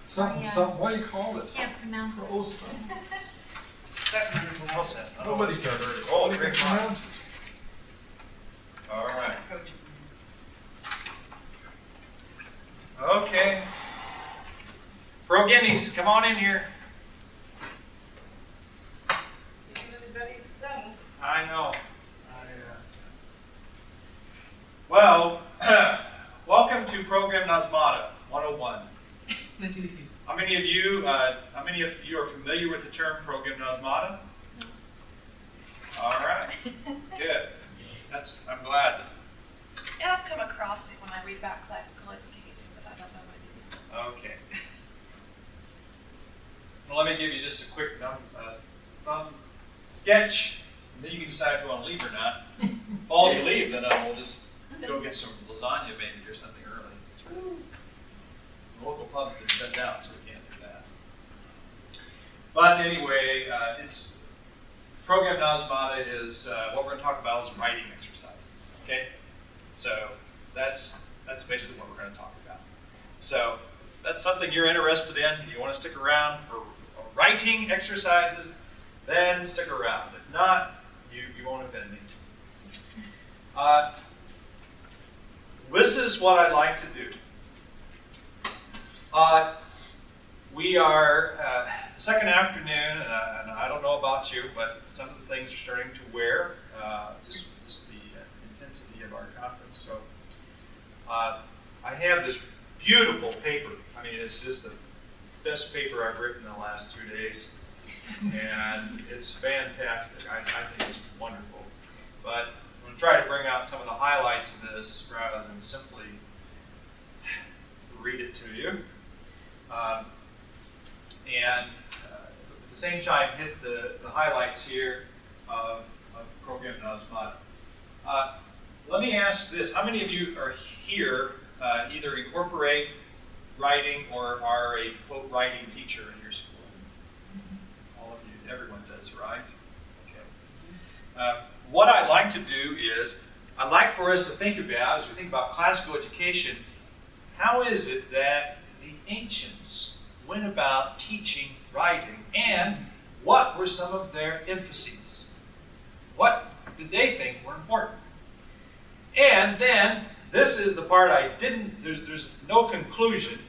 Something, something, what do you call it? Can't pronounce it. Oh, something. Nobody's done it. Oh, drink pronounce it. All right. Okay. Progymnes, come on in here. Everybody's settled. I know. Well, welcome to Progymnasmata 101. How many of you are familiar with the term Progymnasmata? All right. Good. I'm glad. Yeah, I've come across it when I read about classical education, but I don't know what it is. Okay. Well, let me give you just a quick thumb sketch, and then you can decide if you want to leave or not. If all you leave, then we'll just go get some lasagna maybe or something early. The local pub's been shut down, so we can't do that. But anyway, it's Progymnasmata is what we're going to talk about is writing exercises. Okay, so that's basically what we're going to talk about. So that's something you're interested in. You want to stick around for writing exercises, then stick around. If not, you won't offend me. This is what I'd like to do. We are the second afternoon, and I don't know about you, but some of the things are starting to wear, just the intensity of our conference. So I have this beautiful paper. I mean, it's just the best paper I've written in the last 2 days, and it's fantastic. I think it's wonderful. But I'm going to try to bring out some of the highlights of this rather than simply read it to you. And at the same time, hit the highlights here of Progymnasmata. Let me ask this. How many of you are here either incorporate writing or are a, quote, writing teacher in your school? All of you, everyone does, right? Okay. What I'd like to do is, I'd like for us to think about, as we think about classical education, how is it that the ancients went about teaching writing, and what were some of their emphases? What did they think were important? And then, this is the part I didn't, there's no conclusion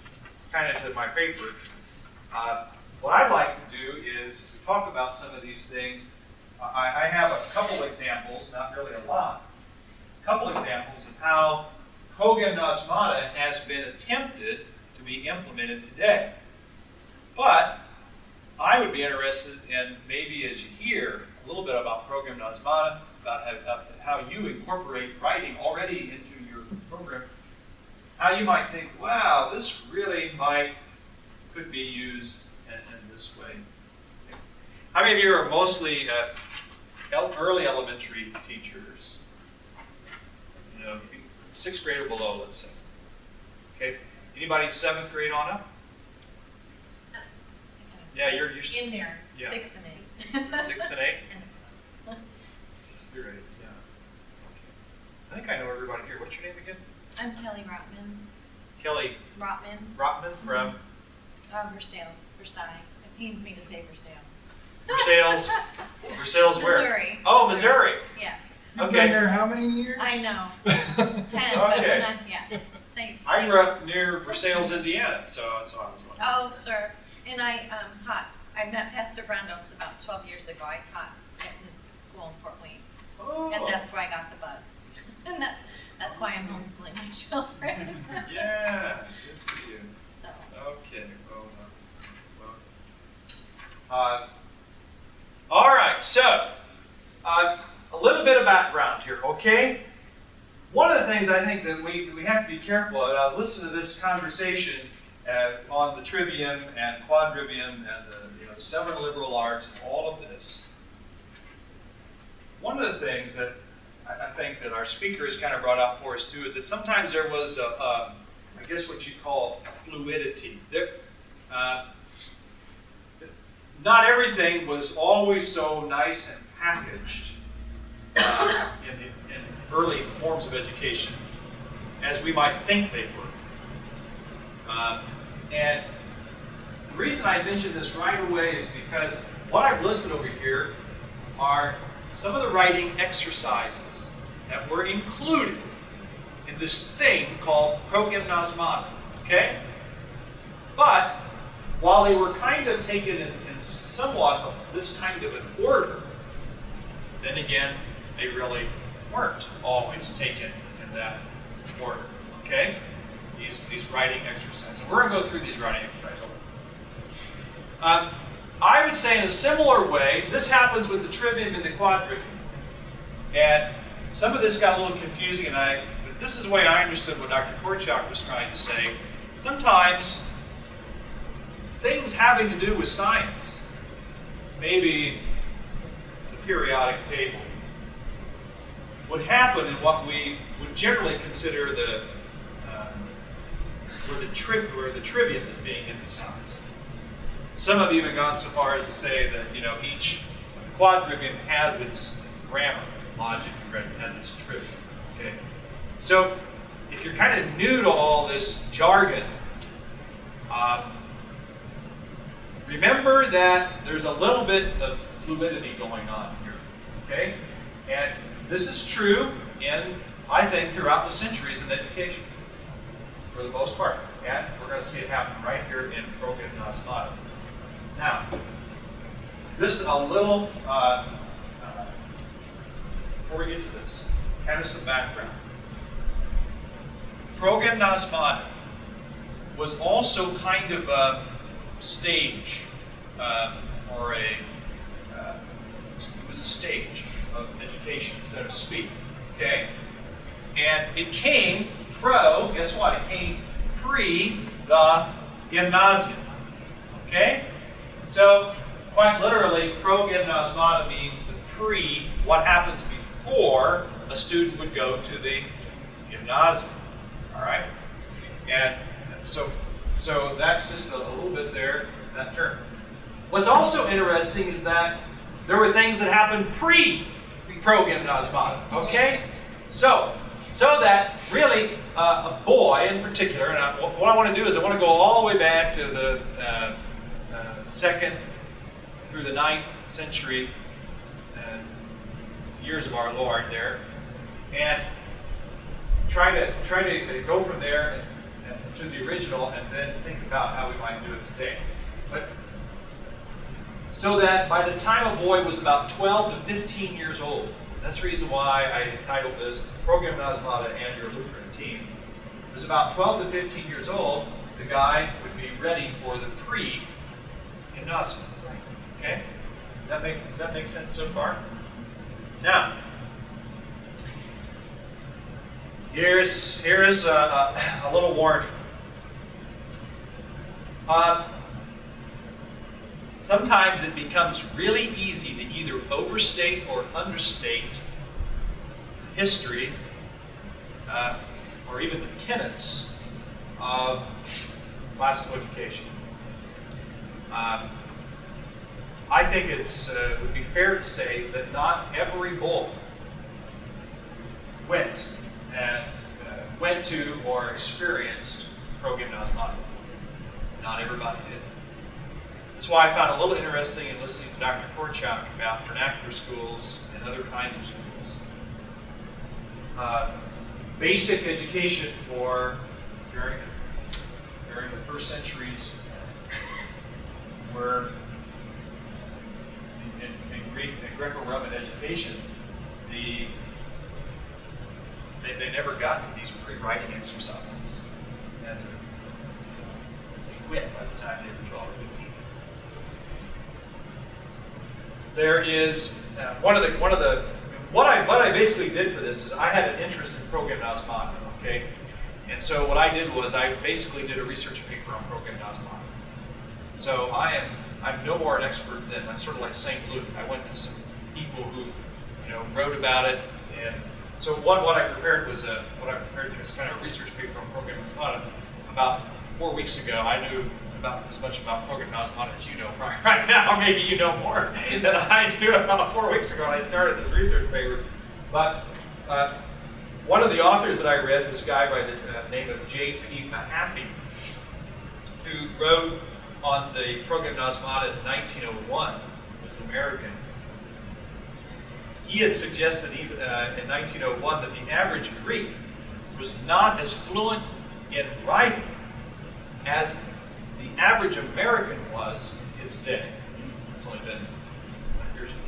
kind of to my paper. What I'd like to do is to talk about some of these things. I have a couple examples, not really a lot, a couple examples of how Progymnasmata has been attempted to be implemented today. But I would be interested in, maybe as you hear a little bit about Progymnasmata, about how you incorporate writing already into your program, how you might think, wow, this really could be used in this way. How many of you are mostly early elementary teachers? You know, 6th grade or below, let's say. Okay. Anybody 7th grade on up? Yeah, you're in there. Yeah. 6 and 8. 6 and 8? 6 through 8, yeah. Okay. I think I know everybody here. What's your name again? I'm Kelly Rotman. Kelly Rotman from? Versailles. It pains me to say Versailles. Versailles where? Missouri. Oh, Missouri. Yeah. You've Okay. been there how many years? I know. 10, but Okay. yeah. Same. I grew up near Versailles, Indiana, so that's why I was wondering. Oh, sure. And I met Pastor Brandos about 12 years ago. I taught at his school in Fort Wayne. Oh. And that's where I got the bug. And that's why I'm homeschooling my children. Yeah, good for you. So. Okay, all right, so a little bit of background here, okay? One of the things I think that we have to be careful of, I was listening to this conversation on the trivium and quadrivium and the 7 liberal arts and all of this. One of the things that I think that our speaker has kind of brought out for us too is that sometimes there was I guess what you'd call a fluidity. Not everything was always so nice and packaged in early forms of education as we might think they were. And The reason I mention this right away is because what I've listed over here are some of the writing exercises that were included in this thing called Progymnasmata, okay? But while they were kind of taken in somewhat of this kind of an order, then again, they really weren't always taken in that order, okay? These writing exercises. We're going to go through these writing exercises. I would say in a similar way, this happens with the trivium and the quadrivium. And some of this got a little confusing, but this is the way I understood what Dr. Korchak was trying to say. Sometimes things having to do with science, maybe the periodic table, would happen in what we would generally consider where the trivium is being emphasized. Some have even gone so far as to say that each quadrivium has its grammar, logic, and has its trivium. Okay, so if you're kind of new to all this jargon, remember that there's a little bit of fluidity going on here. Okay, and this is true I think, throughout the centuries in education, for the most part. And we're going to see it happen right here in Progymnasmata. Now, just a little, before we get to this, kind of some background. Progymnasmata was also kind of a stage, it was a stage of education, so to speak, okay? And it came guess what? It came pre the gymnasium, okay? So, quite literally, progymnasmata means the what happens before a student would go to the gymnasium, all right? And so that's just a little bit there, that term. What's also interesting is that there were things that happened pre-progymnasmata, okay? So that really a boy in particular, and what I want to do is I want to go all the way back to the 2nd through the 9th century years of our Lord there, and try to go from there to the original, and then think about how we might do it today. But so that by the time a boy was about 12 to 15 years old, that's the reason why I entitled this Progymnasmata and Your Lutheran Team. It was about 12 to 15 years old, the guy would be ready for the pre-gymnasium. Okay? Does that make sense so far? Now, here's a little warning. Sometimes it becomes really easy to either overstate or understate history, or even the tenets of classical education. I think it would be fair to say that not every boy went to or experienced Progymnasmata. Not everybody did. That's why I found it a little interesting in listening to Dr. Korchak about vernacular schools and other kinds of schools. Basic education during the first centuries were in Greco-Roman education, they never got to these pre-writing exercises. They quit by the time they were 12 or 15. There is what I basically did for this is I had an interest in Progymnasmata, okay? And so what I did was I basically did a research paper on Progymnasmata. So I'm no more an expert than, I'm sort of like St. Luke. I went to some people who, wrote about it, and so what I prepared was kind of a research paper on Progymnasmata. About 4 weeks ago, I knew about as much about Progymnasmata as you know right now. Maybe you know more than I do. About 4 weeks ago, I started this research paper. But one of the authors that I read, this guy by the name of J.P. Mahaffey, who wrote on the Progymnasmata in 1901 was American. He had suggested even, in 1901 that the average Greek was not as fluent in writing as the average American was in his day. It's only been 100 years ago.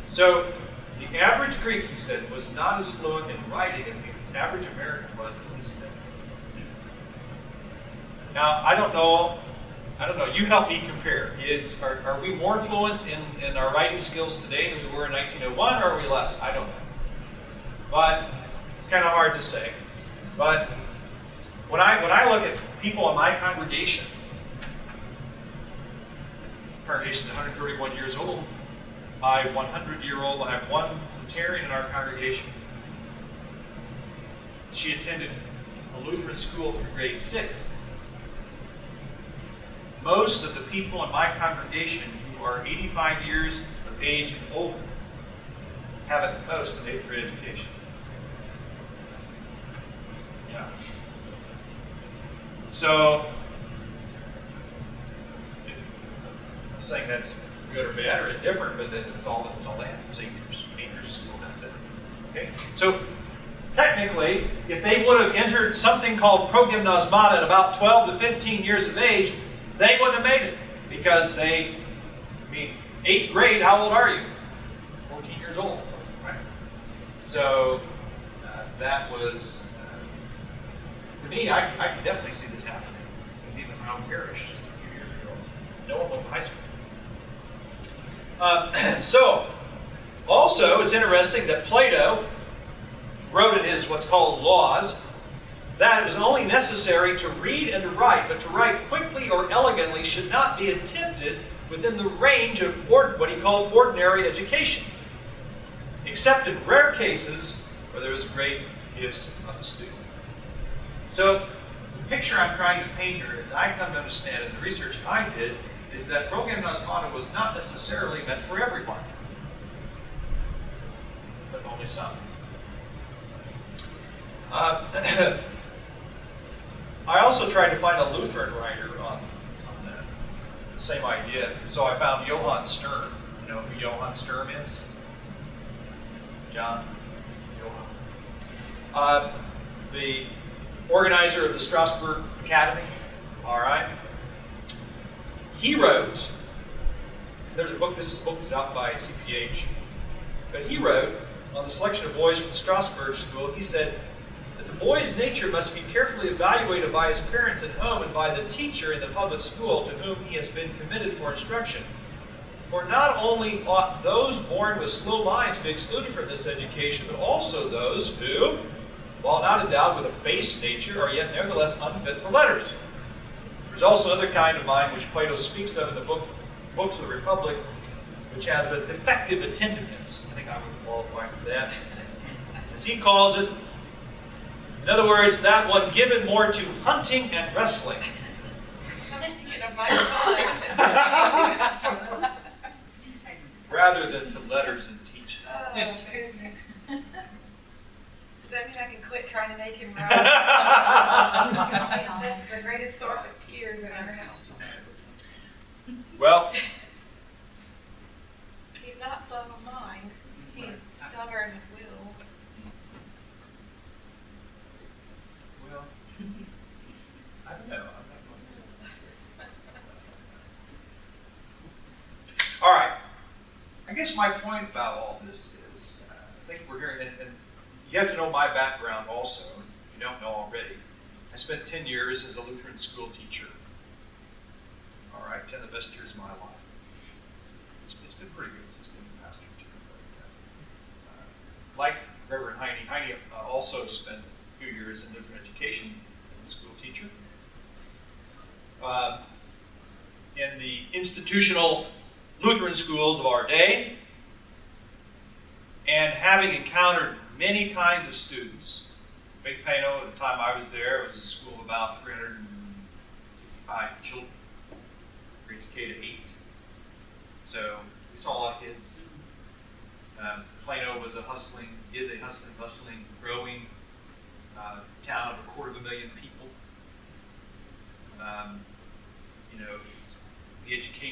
So the average Greek, he said, was not as fluent in writing as the average American was in his day. Now, I don't know, you help me compare. Are we more fluent in our writing skills today than we were in 1901, or are we less? I don't know. But it's kind of hard to say. But when I look at people in my congregation, the congregation is 131 years old, I 100-year-old, I have one centenarian in our congregation. She attended a Lutheran school through grade 6. Most of the people in my congregation who are 85 years of age and older have at most an 8th grade education. Yeah. So, I'm not saying that's good or bad or indifferent, but that's all they have. It's 8 years of school, that's it. Okay? So, technically, if they would have entered something called Progymnasmata at about 12 to 15 years of age, they wouldn't have made it, because 8th grade, how old are you? 14 years old, right? So that was, for me, I can definitely see this happening. Even in my own parish just a few years ago, no one went to high school. So, also, it's interesting that Plato wrote in his what's called Laws, that it was only necessary to read and to write, but to write quickly or elegantly should not be attempted within the range of what he called ordinary education, except in rare cases where there was great gifts of the student. So the picture I'm trying to paint here, as I come to understand it, the research I did, is that Progymnasmata was not necessarily meant for everyone, but only some. I also tried to find a Lutheran writer on the same idea. So I found Johann Sturm. You know who Johann Sturm is? John? Johann. The organizer of the Strasbourg Academy. All right. He wrote, there's a book, this book is out by CPH, but he wrote on the selection of boys from the Strasbourg school, he said, the boy's nature must be carefully evaluated by his parents at home and by the teacher in the public school to whom he has been committed for instruction. For not only ought those born with slow minds be excluded from this education, but also those who, while not endowed with a base nature, are yet nevertheless unfit for letters. There's also another kind of mind which Plato speaks of in the books of the Republic, which has a defective attentiveness. I think I would qualify for that. As he calls it, in other words, that one given more to hunting and wrestling. Rather than to letters and teaching. Oh, goodness. Does that mean I can quit trying to make him write? That's the greatest source of tears in our house. Well, He's not slow of mind. He's stubborn of will. well, I don't know. I'm not going to. All right. I guess my point about all this is, I think we're hearing, and you have to know my background also, if you don't know already. I spent 10 years as a Lutheran school teacher. All right, 10 of the best years of my life. It's been pretty good since being a pastor too. But, like Reverend Heine also spent a few years in Lutheran education as a school teacher. In the institutional Lutheran schools of our day, and having encountered many kinds of students. Big Pano, at the time I was there, it was a school of about 365 children, grades K to 8. So we saw a lot of kids. Plano is a hustling, bustling, growing town of 250,000 people.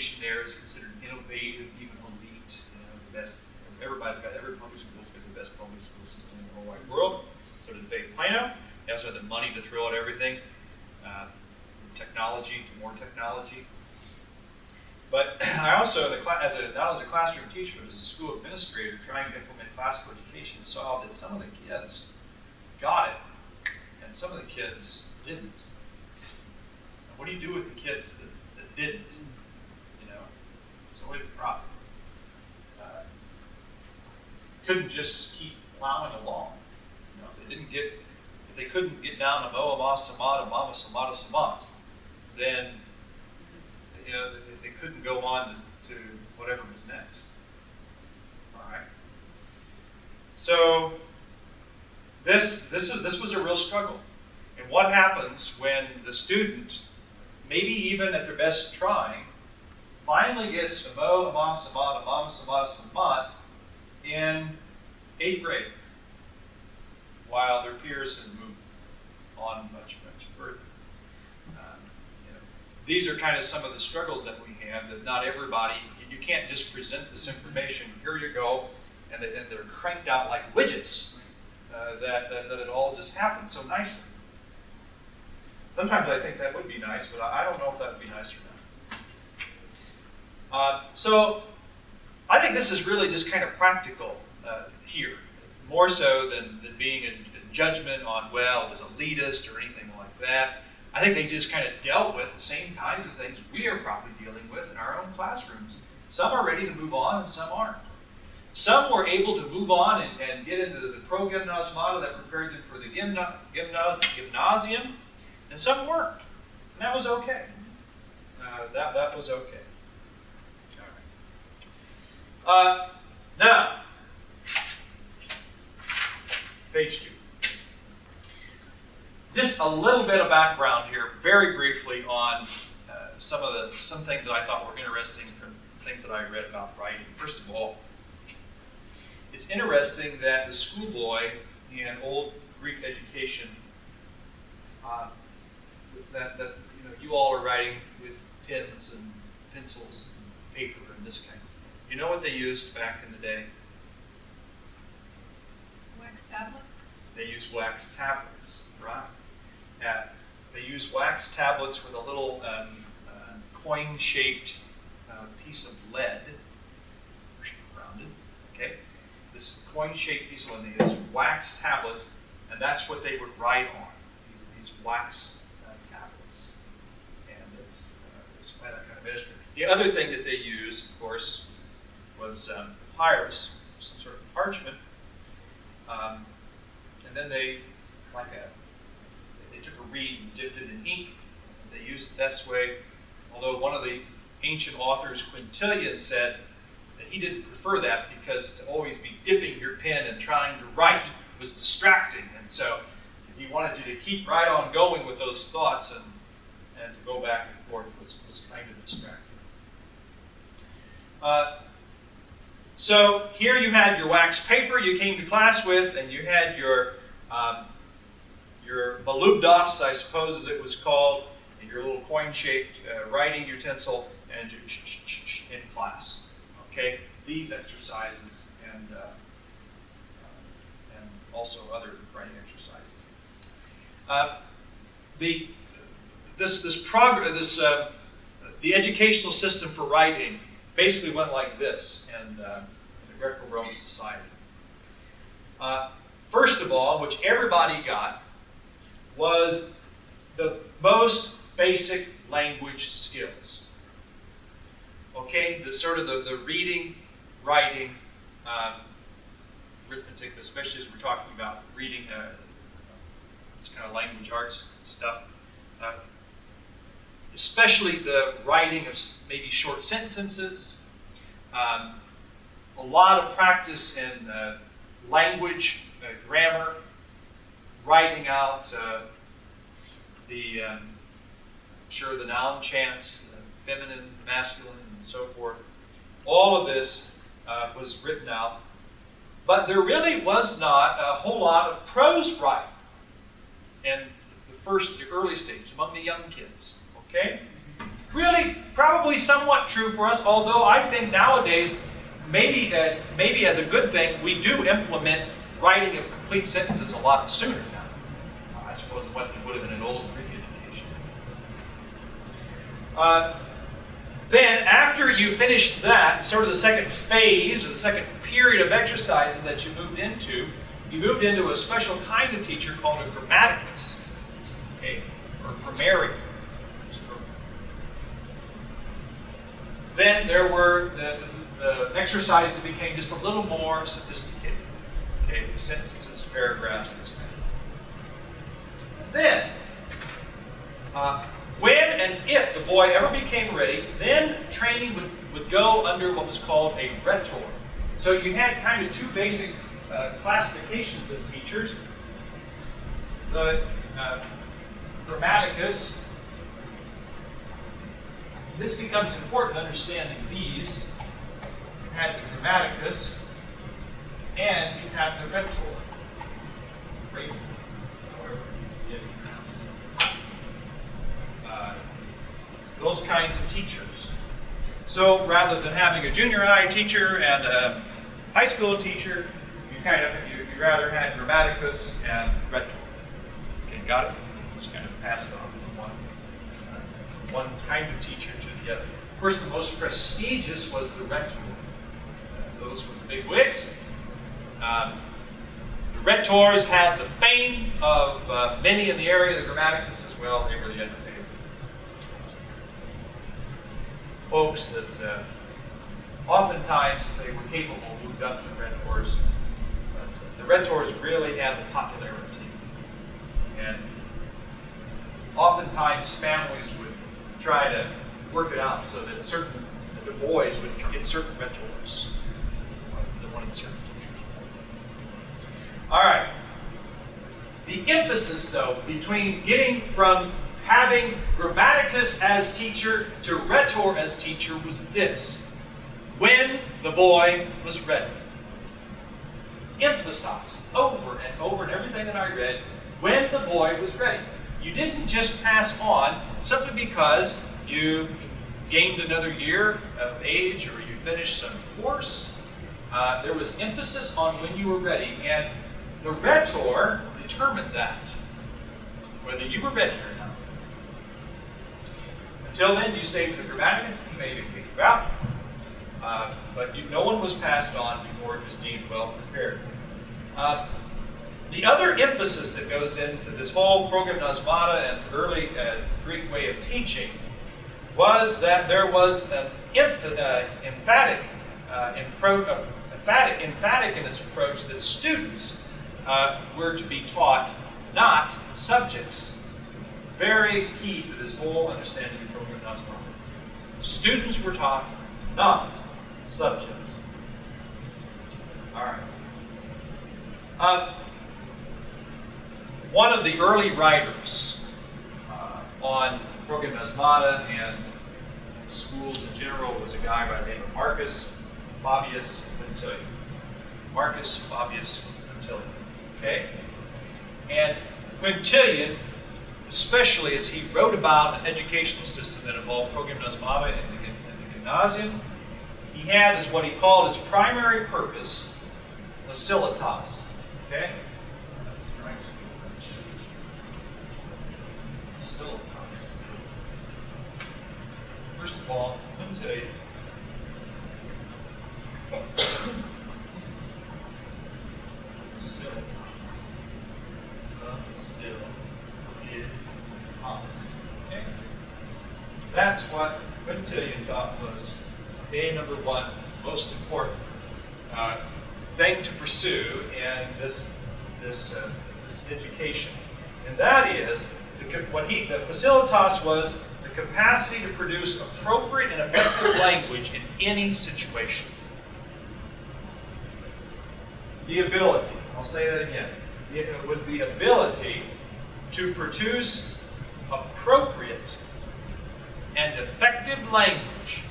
education there is considered innovative, even elite. You know, the best. Every public school's got the best public school system in the whole wide world. So did Bay Plano. They also had the money to throw at everything. Technology to more technology. But I also, not as a classroom teacher, but as a school administrator trying to implement classical education, saw that some of the kids got it, and some of the kids didn't. And what do you do with the kids that didn't? You know, it's always the problem. Couldn't just keep plowing along. You know, if they couldn't get down to Moa Ma Samada Mama Samada Samat, then you know they couldn't go on to whatever was next. All right. So this was a real struggle. And what happens when the student, maybe even at their best trying, finally gets to Moa Ma Samada Mama Samada Samat in 8th grade, while their peers have moved on much further. You know, these are kind of some of the struggles that we have, that not everybody, you can't just present this information, here you go, and they're cranked out like widgets, that it all just happens so nicely. Sometimes I think that would be nice, but I don't know if that would be nice or not. So I think this is really just kind of practical here, more so than being a judgment on, well, it was elitist or anything like that. I think they just kind of dealt with the same kinds of things we are probably dealing with in our own classrooms. Some are ready to move on and some aren't. Some were able to move on and get into the Progymnasmata that prepared them for the gymnasium, and some weren't. And that was okay. That was okay. All right. Now, page 2. Just a little bit of background here, very briefly, on some things that I thought were interesting from things that I read about writing. First of all, it's interesting that the schoolboy in Old Greek education, that you all are writing with pens and pencils and paper and this kind of thing. You know what they used back in the day? Wax tablets? They used wax tablets, right? They used wax tablets with a little coin-shaped piece of lead around it. Okay, this coin-shaped piece of lead. They used wax tablets, and that's what they would write on. These wax tablets, and it's kind of instrument. The other thing that they used, of course, was papyrus, some sort of parchment, and then they took a reed and dipped it in ink. And they used it this way. Although one of the ancient authors, Quintilian, said that he didn't prefer that because to always be dipping your pen and trying to write was distracting, and so he wanted you to keep right on going with those thoughts and to go back and forth was kind of distracting. So here you had your wax paper you came to class with, and you had your malubdas, I suppose as it was called, and your little coin-shaped writing utensil, and your in class. Okay, these exercises and also other writing exercises. The educational system for writing basically went like this in the Greco-Roman society. First of all, which everybody got, was the most basic language skills. Okay, the reading, writing, arithmetic, especially as we're talking about reading, this kind of language arts stuff. Especially the writing of maybe short sentences, a lot of practice in language, grammar, writing out the noun chants, feminine, masculine, and so forth. All of this was written out, but there really was not a whole lot of prose writing in the early stages among the young kids. Okay? Really, probably probably somewhat true for us, although I think nowadays, maybe as a good thing, we do implement writing of complete sentences a lot sooner now. I suppose what would have been an old Greek education. Then, after you finished that, sort of the second phase, or the second period of exercises that you moved into a special kind of teacher called a grammaticus, okay, or grammarian. Then there were the exercises became just a little more sophisticated. Okay, sentences, paragraphs, this kind of thing. Then, when and if the boy ever became ready, then training would go under what was called a rhetor. So you had kind of two basic classifications of teachers. The grammaticus. This becomes important understanding these. You had the grammaticus, and you have the rhetor. Right? However you pronounce it. Those kinds of teachers. So rather than having a junior high teacher and a high school teacher, you rather had grammaticus and rhetor. Okay, got it? Just kind of passed on from one kind of teacher to the other. Of course, the most prestigious was the rhetor. Those were the big wigs. The rhetors had the fame of many in the area of the grammaticus as well. They were the educated folks that oftentimes, if they were capable, moved up to rhetors. But the rhetors really had the popularity. And oftentimes families would try to work it out so that the boys would get certain rhetors. They wanted certain teachers. All right. The emphasis, though, between getting from having grammaticus as teacher to rhetor as teacher was this: when the boy was ready. Emphasize over and over in everything that I read, when the boy was ready. You didn't just pass on simply because you gained another year of age or you finished some course. There was emphasis on when you were ready, and the rhetor determined that, whether you were ready or not. Until then, you stayed with the grammaticus. He may even kick you out. But no one was passed on before it was deemed well prepared. The other emphasis that goes into this whole Progymnasmata and early Greek way of teaching was that there was an emphatic in its approach that students were to be taught, not subjects. Very key to this whole understanding of Progymnasmata. Students were taught, not subjects. All right. One of the early writers on Progymnasmata and schools in general was a guy by the name of Marcus Fabius Quintilian. Marcus Fabius Quintilian. Okay? And Quintilian, especially as he wrote about an educational system that involved Progymnasmata in the gymnasium, he had as what he called his primary purpose, facilitas. Okay? Facilitas. First of all, let me tell you. Facilitas. Okay? That's what Quintilian thought was number one, most important thing to pursue in this education, and that is the facilitas was the capacity to produce appropriate and effective language in any situation. The ability, I'll say that again, it was the ability to produce appropriate and effective language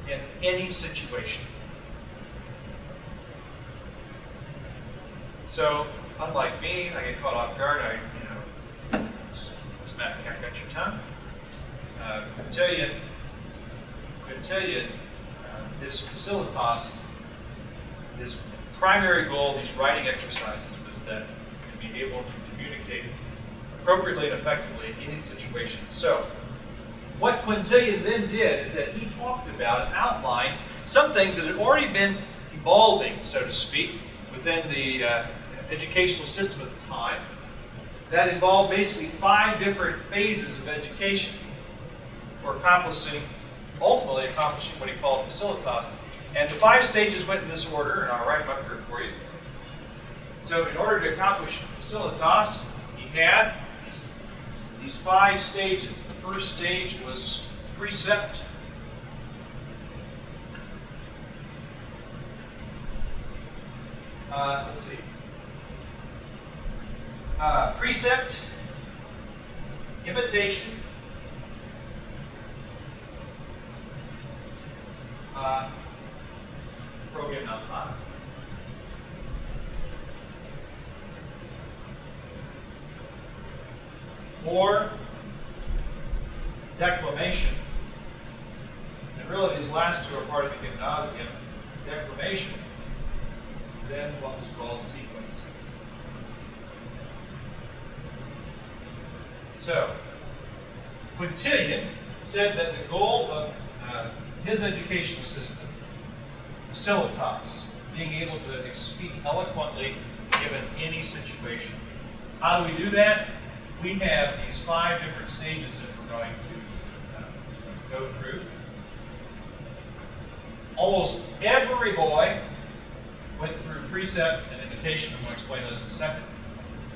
in any situation. So, unlike me, I get caught off guard. Matt, I got your tongue. Quintilian Quintilian, his facilitas, his primary goal of these writing exercises was that to be able to communicate appropriately and effectively in any situation. So, what Quintilian then did is that he talked about and outlined some things that had already been evolving, so to speak, within the educational system at the time, that involved basically 5 different phases of education for ultimately accomplishing what he called facilitas. And the 5 stages went in this order, and I'll write them up here for you. So in order to accomplish facilitas, he had these 5 stages. The first stage was precept. Let's see. Precept, imitation, Progymnasmata. Or declamation. And really these last 2 are part of the gymnasium. Declamation, then what was called sequence. So, Quintilian said that the goal of his educational system, facilitas, being able to speak eloquently given any situation. How do we do that? We have these 5 different stages that we're going to go through. Almost every boy went through precept and imitation. I'm going to explain those in a second.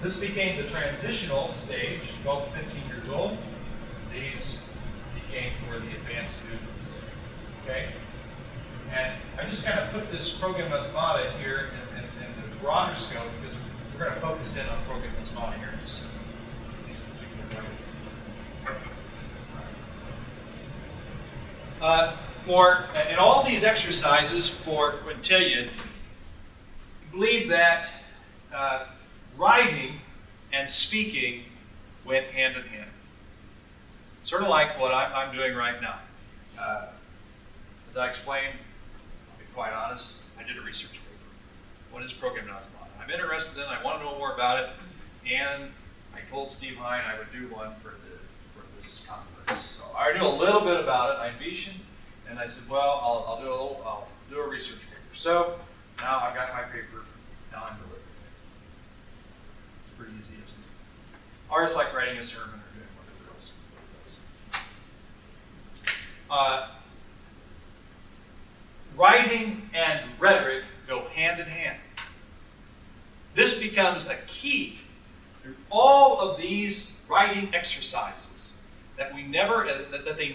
This became the transitional stage, 12 to 15 years old. These became for the advanced students. Okay? And I just kind of put this Progymnasmata here in the broader scope because we're going to focus in on Progymnasmata here in just these particular writings. In all these exercises for Quintilian, he believed that writing and speaking went hand in hand. Sort of like what I'm doing right now. As I explained, I'll be quite honest, I did a research paper. What is Progymnasmata? I'm interested in it, I want to know more about it, and I told Steve Hine I would do one for this conference. So I already knew a little bit about it. I envisioned, and I said, well, I'll do a research paper. So now I've got my paper, now I'm delivering it. It's pretty easy, isn't it? Or it's like writing a sermon or doing whatever else. Writing and rhetoric go hand in hand. This becomes a key through all of these writing exercises that they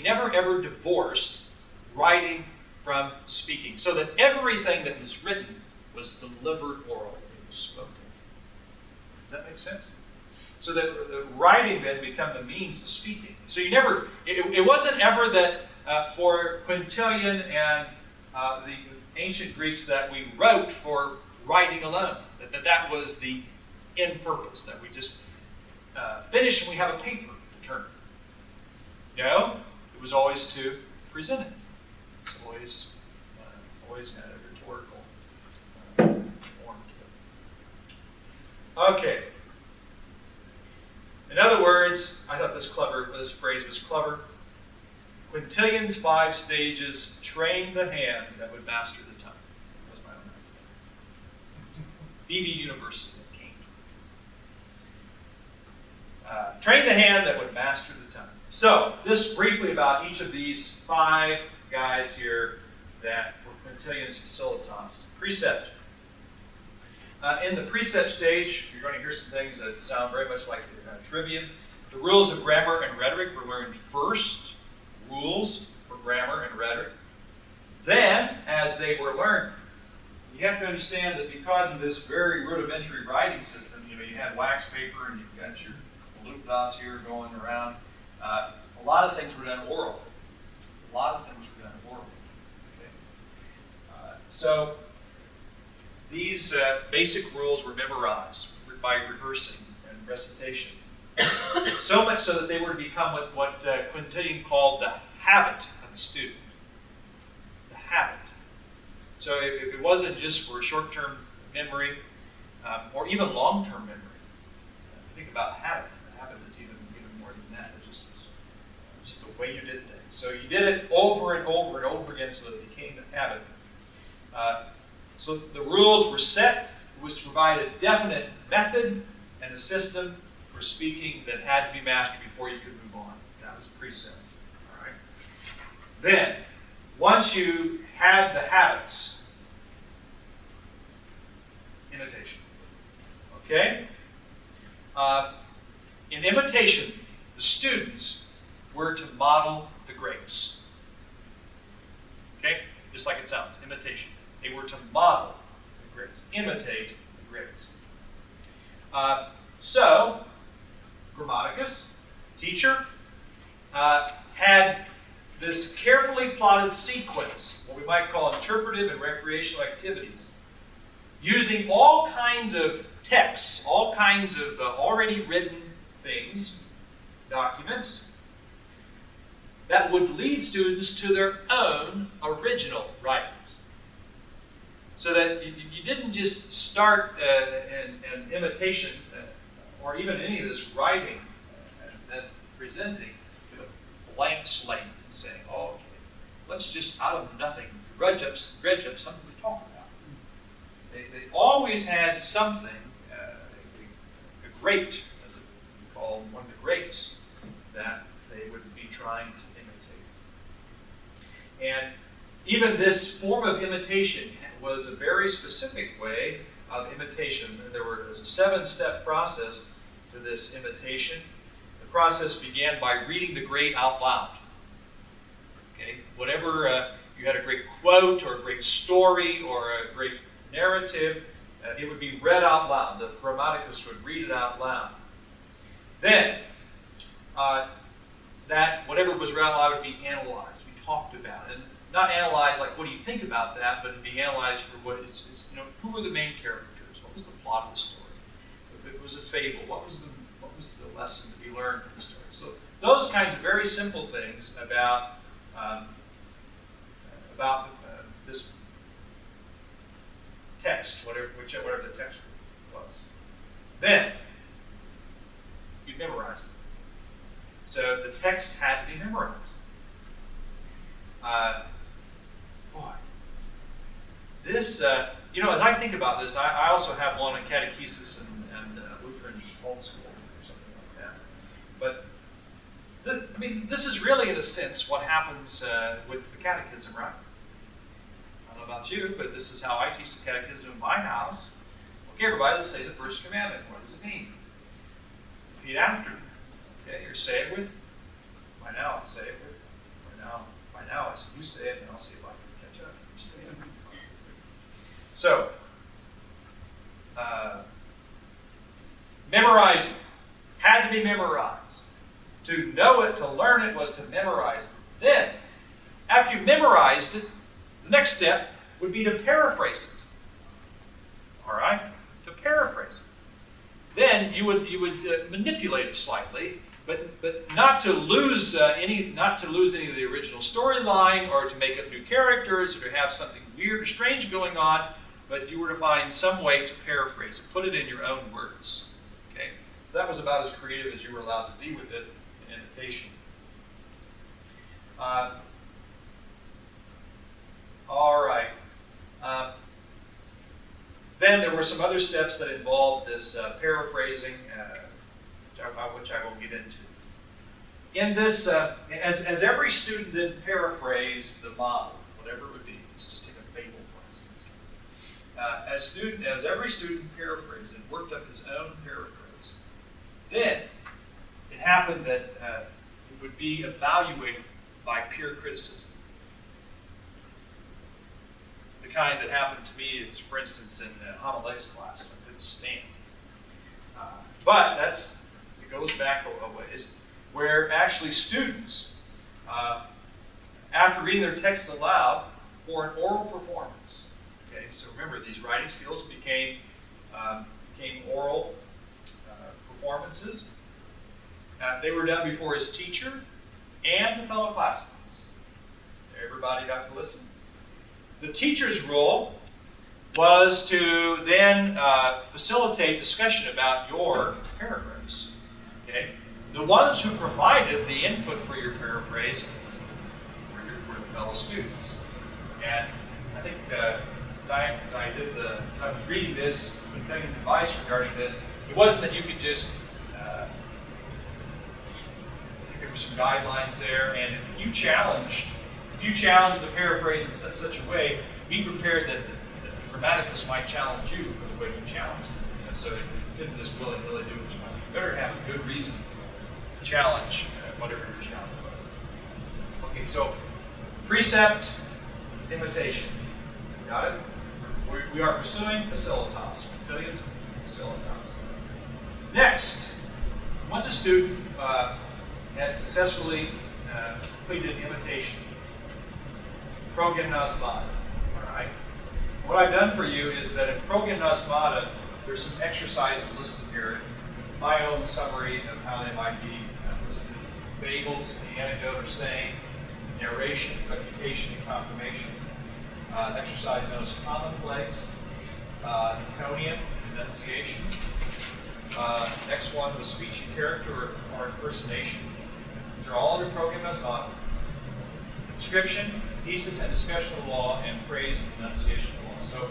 never ever divorced writing from speaking, so that everything that was written was delivered orally, it was spoken. Does that make sense? So that the writing then become the means to speaking. So it wasn't ever that for Quintilian and the ancient Greeks that we wrote for writing alone. That was the end purpose, that we just finish and we have a paper to turn. No, it was always to present it. It's always had a rhetorical form to it. Okay. In other words, I thought this phrase was clever. Quintilian's 5 stages trained the hand that would master the tongue. That was my own idea. BB University at Cambridge. Train the hand that would master the tongue. So, just briefly about each of these 5 guys here that were Quintilian's facilitas. Precept. In the precept stage, you're going to hear some things that sound very much like trivia. The rules of grammar and rhetoric were learned first. Rules for grammar and rhetoric. Then, as they were learned, you have to understand that because of this very rudimentary writing system, you had wax paper and you've got your voluptas here going around. A lot of things were done orally. Okay? So these basic rules were memorized by rehearsing and recitation. So much so that they were to become what Quintilian called the habit of the student. So if it wasn't just for short-term memory or even long-term memory, think about habit. A habit is even more than that. It's just the way you did things. So you did it over and over and over again so that it became a habit. So the rules were set. It was to provide a definite method and a system for speaking that had to be mastered before you could move on. That was precept. All right. Then, once you had the habits, imitation. Okay? In imitation, the students were to model the greats. Okay? Just like it sounds, imitation. They were to model the greats, imitate the greats. So, Grammaticus, teacher, had this carefully plotted sequence, what we might call interpretive and recreational activities, using all kinds of texts, all kinds of already written things, documents, that would lead students to their own original writings. So that you didn't just start an imitation or even any of this writing and presenting with a blank slate and saying, oh, okay, let's just out of nothing dredge up something to talk about. They always had something, a great, as we call one of the greats, that they would be trying to imitate. And even this form of imitation was a very specific way of imitation. There was a 7-step process to this imitation. The process began by reading the great out loud. Okay, whatever you had a great quote or a great story or a great narrative, it would be read out loud. The grammaticus would read it out loud. Then, that whatever was read out loud would be analyzed. We talked about it. And not analyzed like, what do you think about that, but be analyzed for what is who were the main characters? What was the plot of the story? If it was a fable, what was the lesson to be learned from the story? So those kinds of very simple things about this text, whatever the text was. Then you memorize it. So the text had to be memorized. This, as I think about this, I also have one in catechesis and Lutheran homeschool or something like that. But this is really, in a sense, what happens with the catechism, right? I don't know about you, but this is how I teach the catechism in my house. Okay, everybody, let's say the first commandment. What does it mean? Repeat after me. Okay, or say it with. By now, let's say it with. By now, you say it, and I'll see if I can catch up. You stay in. So, memorizing had to be memorized. To know it, to learn it, was to memorize it. Then, after you memorized it, the next step would be to paraphrase it. All right, to paraphrase it. Then you would manipulate it slightly. But not to lose any of the original storyline, or to make up new characters, or to have something weird or strange going on. But you were to find some way to paraphrase it, put it in your own words. Okay, that was about as creative as you were allowed to be with it in imitation. All right. Then there were some other steps that involved this paraphrasing. Which I will get into. In this, as every student then paraphrased the model, whatever it would be, let's just take a fable for instance. As every student paraphrased and worked up his own paraphrase, then it happened that it would be evaluated by peer criticism. The kind that happened to me is, for instance, in homiletics class. I couldn't stand. But it goes back a ways, where actually students, after reading their text aloud, for an oral performance. Okay, so remember, these writing skills became oral performances. They were done before his teacher and the fellow classmates. Everybody got to listen. The teacher's role was to then facilitate discussion about your paraphrase. Okay? The ones who provided the input for your paraphrase were the fellow students. And I think as I was reading this, Kentucky's advice regarding this, it wasn't that you could just, there were some guidelines there, and if you challenged the paraphrase in such a way, be prepared that the grammaticus might challenge you for the way you challenged it. And so you didn't just willy-nilly do what you want. You better have a good reason to challenge whatever your challenge was. Okay, so precept, imitation. Got it? We are pursuing facilitas. Quintillions, facilitas. Next, once a student had successfully completed imitation, progymnasmata. All right. What I've done for you is that in progymnasmata, there's some exercises listed here. My own summary of how they might be listed: fables, the anecdote or saying, narration, refutation, and confirmation. Exercise known as commonplace, Iconium, enunciation. Next one was speech and character or impersonation. These are all under progymnasmata. Inscription, thesis and discussion of law, and praise and enunciation of law. So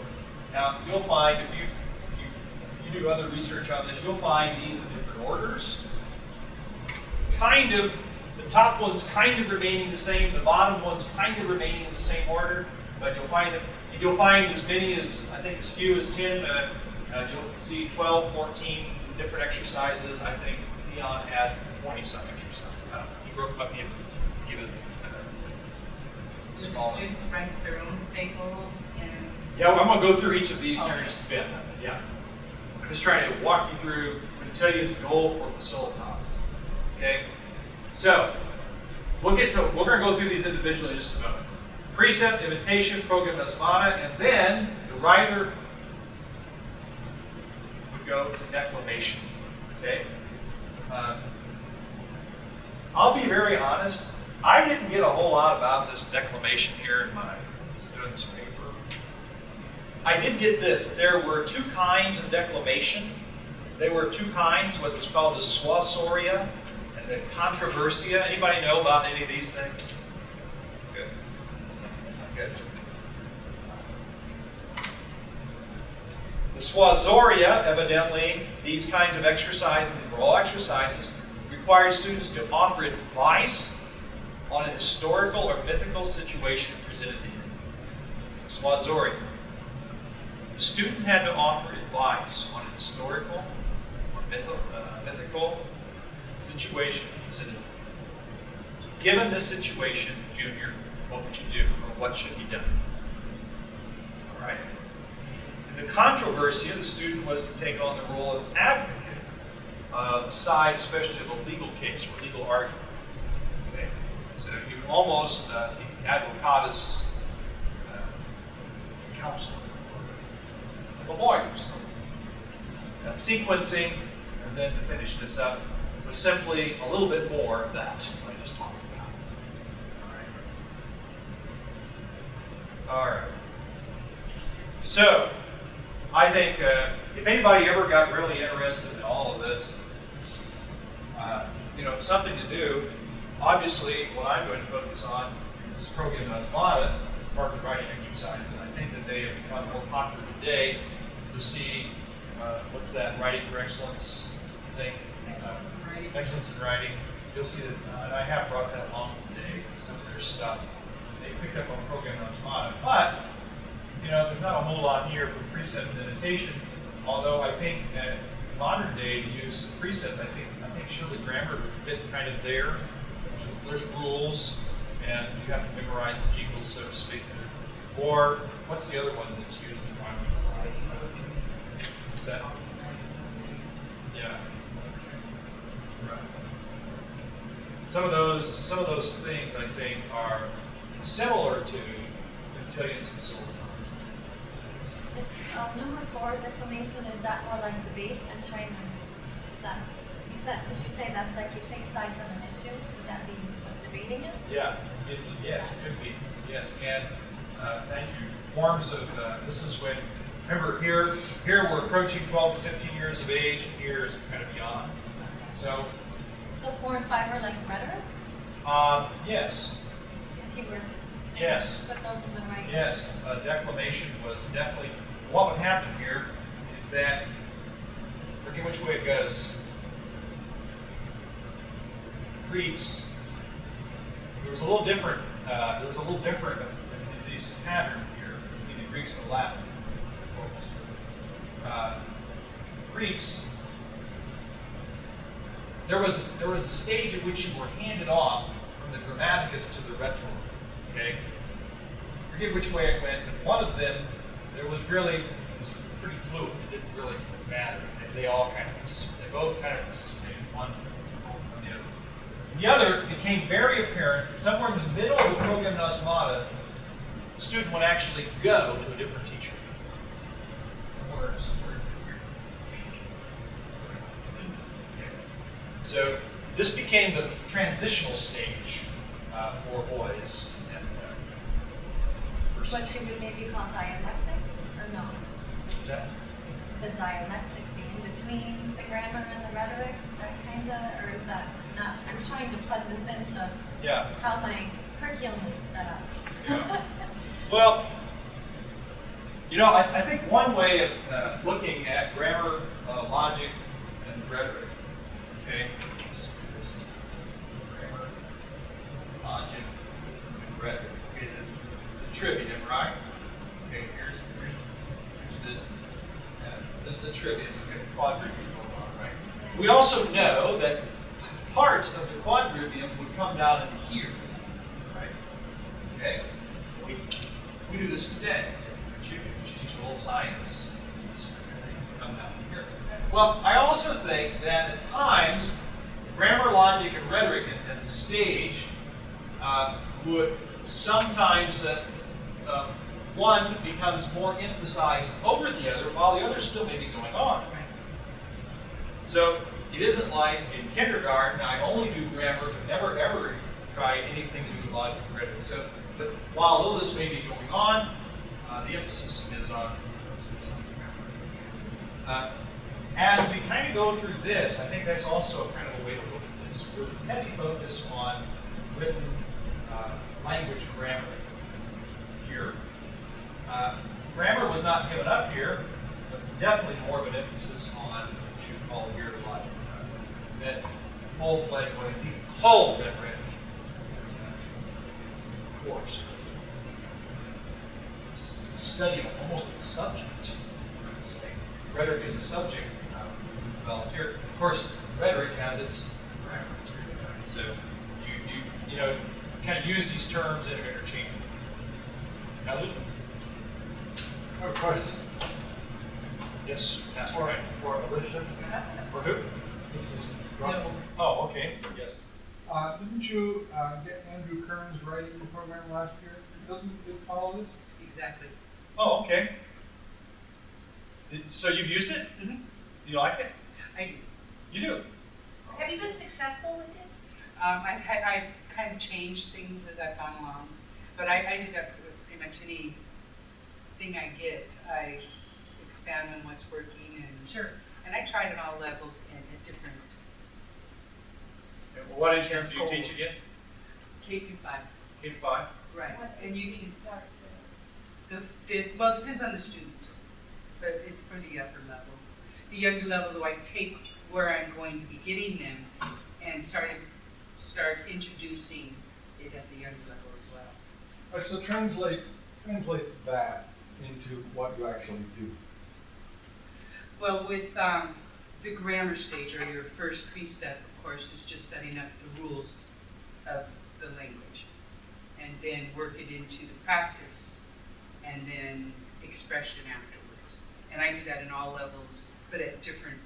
now you'll find, if you do other research on this, you'll find these in different orders. Kind of, the top one's kind of remaining the same, the bottom one's kind of remaining in the same order, but you'll find as many as, I think as few as 10, you'll see 12, 14 different exercises. I think Theon had 20-some exercises. He broke them up even The smaller. student writes their own fables and Yeah, well, I'm going to go through each of these here in just a bit. Yeah. I'm just trying to walk you through Quintillions' goal for facilitas. Okay? So, we're going to go through these individually in just a moment. Precept, imitation, progymnasmata, and then the writer would go to declamation. Okay? I'll be very honest, I didn't get a whole lot about this declamation here in my doing this paper. I did get this. There were two kinds of declamation. There were two kinds, what was called the suasoria and the controversia. Anybody know about any of these things? Good. That's not good. The suasoria, evidently, these kinds of exercises, these were all exercises, required students to offer advice on a historical or mythical situation presented to him. Suasoria. The student had to offer advice on a historical or mythical situation presented to him. Given this situation, Junior, what would you do, or what should be done? All right. In the controversia, the student was to take on the role of advocate, the side especially of a legal case or legal argument. Okay. So you almost the advocatus counselor, like a lawyer. So, sequencing, and then to finish this up, was simply a little bit more of that I just talked about. All right. So, I think if anybody ever got really interested in all of this, something to do. Obviously, what I'm going to focus on is this progymnasmata, part of writing exercises. I think that they have become more popular today. You'll see, what's that, writing for excellence thing? Excellence in writing. You'll see that, and I have brought that along today, some of their stuff. They picked up on progymnasmata. But, there's not a whole lot here for precept and imitation, although I think modern day use of precept, I think surely grammar would fit kind of there. There's rules, and you have to memorize the jingles, so to speak. Or what's the other one that's used in rhyming? Is that? Yeah. Right. Some of those things I think are similar to Quintillions and facilitas. Is number 4 declamation, is that more like debate and training? Is that, did you say that's like you take sides on an issue? Would that be what debating is? Yeah, yes, it could be. Yes, and thank you forms of, this is when, remember here we're approaching 12 to 15 years of age, and here's kind of beyond. So, 4 and 5 are like rhetoric, yes, if you were to yes, put those in the right. yes, declamation was definitely, what would happen here is that, forget which way it goes, Greeks, there was a little different in these pattern here between the Greeks and Latin. Greeks, there was a stage at which you were handed off from the grammaticus to the rhetoric. Okay, forget which way it went, but one of them it was pretty fluid. It didn't really matter. They all kind of participated. They both kind of participated. One from the other. The other became very apparent that somewhere in the middle of the Progymnasmata, the student would actually go to a different teacher. Somewhere here. So this became the transitional stage for boys. What you would maybe call dialectic, or no? What's that? The dialectic being between the grammar and the rhetoric, that kind of, or is that not? I'm trying to plug this into Yeah. how my curriculum is set up. Yeah. Well, I think one way of looking at grammar, logic, and rhetoric, okay, just do this. Grammar, logic, and rhetoric. Okay, the trivium, right? Okay, here's this, the trivium, okay, the quadrivium going on, right? We also know that parts of the quadrivium would come down into here, right? Okay, we do this today. You teach a little science, come down here. Well, I also think that at times, grammar, logic, and rhetoric as a stage would sometimes one becomes more emphasized over the other, while the other still may be going on. So it isn't like in kindergarten I only do grammar, but never ever try anything to do with logic and rhetoric. So, but while all this may be going on, the emphasis is on grammar. As we kind of go through this, I think that's also kind of a way to look at this. There's a heavy focus on written language grammar here. Grammar was not given up here, but definitely more of an emphasis on what you call here logic. That full-fledged, what is even called rhetoric, of course. It's a study almost as a subject. Rhetoric is a subject developed here. Of course, rhetoric has its grammar. So you kind of use these terms interchangeably. Now, there's I have a question yes, that's for, right. for Alicia. For who? This is Russell. Oh, okay. Yes. Didn't you get Andrew Kern's writing program last year? Doesn't it follow this? exactly. Oh, okay. So you've used it? Mm-hmm. Do you like it? I do. You do? Have you been successful with it? I've kind of changed things as I've gone along, but I do that with pretty much anything I get. I expand on what's working and Sure. and I try it at all levels and at different What age group do you teach Schools. again? K through 5. K to 5? Right. And you can start the fifth. Well, it depends on the student, but it's for the upper level. The younger level, though, I take where I'm going to be getting them and start introducing it at the younger level as well. All right, so translate that into what you actually do. Well, with the grammar stage, or your first precept, of course, is just setting up the rules of the language, and then work it into the practice, and then expression afterwards. And I do that in all levels, but at different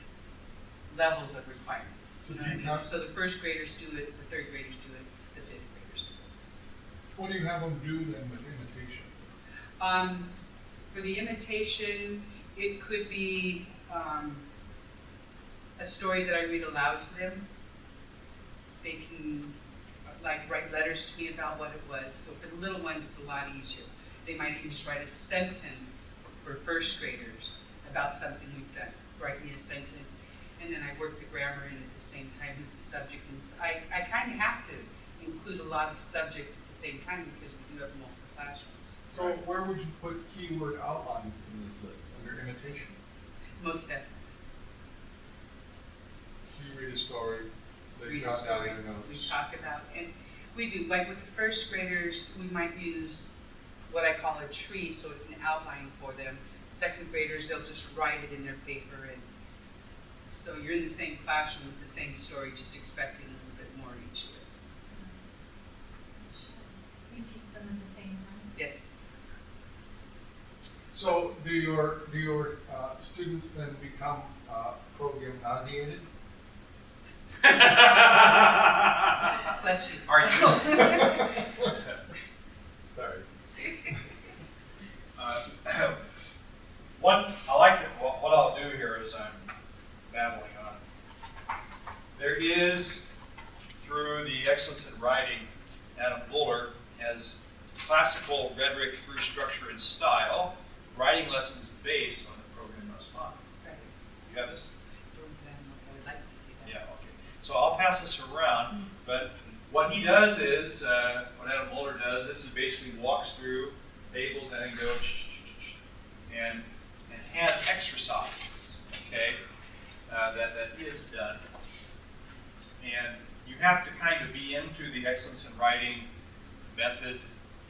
levels of requirements. So do you have- So the first graders do it, the third graders do it, the fifth graders do it. What do you have them do then with imitation? For the imitation, it could be a story that I read aloud to them. They can write letters to me about what it was. So for the little ones, it's a lot easier. they might even just write a sentence for first graders about something we've done. Write me a sentence, and then I work the grammar in at the same time, who's the subject. And so I kind of have to include a lot of subjects at the same time because we do have multiple classrooms. So where would you put keyword outlines in this list, under imitation? Most definitely. You read a story, they Read a jot down story, their notes. we talk about, and we do, like with the first graders, we might use what I call a tree, so it's an outline for them. Second graders, they'll just write it in their paper, and so you're in the same classroom with the same story, just expecting a little bit more each year. You teach them at the same time? Yes, So do your students then become progymnasiated? bless you. Are you? Sorry. What I'll do here is I'm babbling on. There is, through the Excellence in Writing, Adam Buller has classical rhetoric through structure and style, writing lessons based on the Progymnasmata. Right. You have this? I would like to see that. Yeah, okay. So I'll pass this around, but what he does is, what Adam Buller does, this is basically walks through tables and then goes and has exercises, okay, that is done. And you have to kind of be into the excellence in writing method,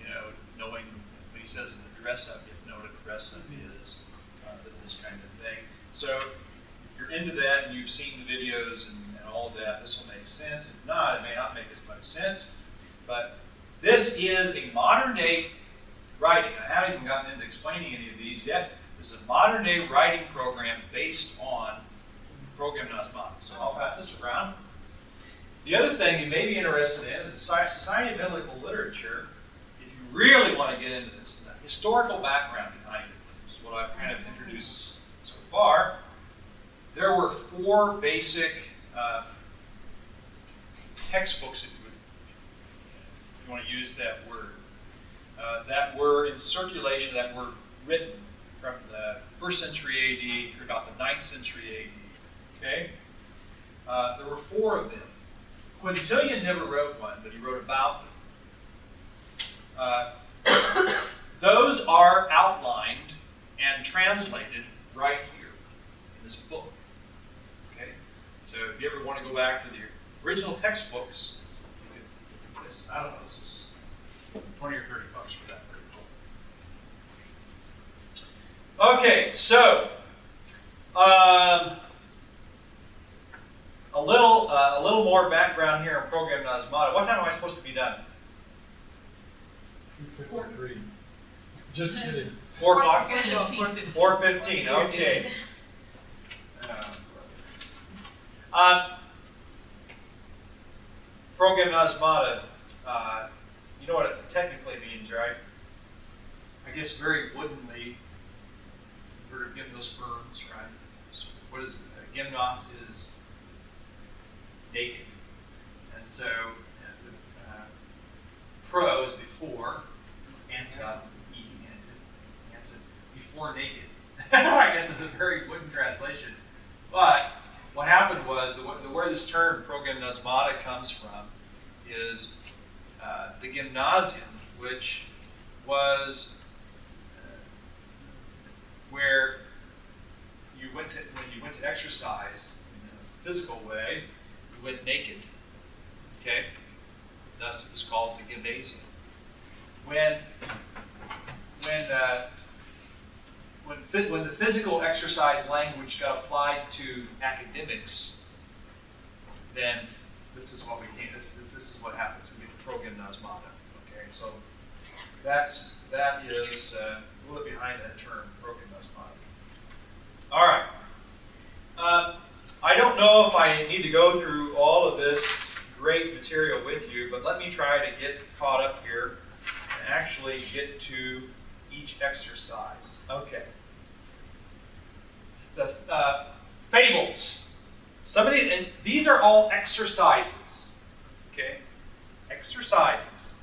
you know, knowing when he says an address up, you have to know what an address up is, this kind of thing. So if you're into that and you've seen the videos and all of that, this will make sense. If not, it may not make as much sense. But this is a modern day writing. I haven't even gotten into explaining any of these yet. This is a modern day writing program based on Progymnasmata. So I'll pass this around. The other thing you may be interested in is the Society of Biblical Literature. If you really want to get into this, the historical background behind it, which is what I've kind of introduced so far. There were 4 basic textbooks, if you want to use that word, that were in circulation, that were written from the 1st century AD through about the 9th century AD. Okay? There were 4 of them. Quintilian never wrote one, but he wrote about them. Those are outlined and translated right here in this book. Okay? So if you ever want to go back to the original textbooks, you could, this, I don't know, this is 20 or 30 bucks for that. Okay, so a little more background here on Progymnasmata. What time am I supposed to be done? 2:53. Just kidding. 4 o'clock? 4:15. 4:15. Okay. Progymnasmata. You know what it technically means, right? I guess very woodenly, we're gymnosperms, right? So what is it? Gymnos is naked. And so pro is before, anta, eating, anta, before naked. I guess it's a very wooden translation. But what happened was, where this term Progymnasmata comes from is the gymnasium, which was where you went to, when you went to exercise in a physical way, you went naked. Okay? Thus it was called the gymnasium. When the physical exercise language got applied to academics, then this is what we came. This is what happens. We get the Progymnasmata. Okay, so that is a little bit behind that term, Progymnasmata. All right. I don't know if I need to go through all of this great material with you, but let me try to get caught up here and actually get to each exercise. Okay. The fables. Some of these are all exercises. Okay? Exercises.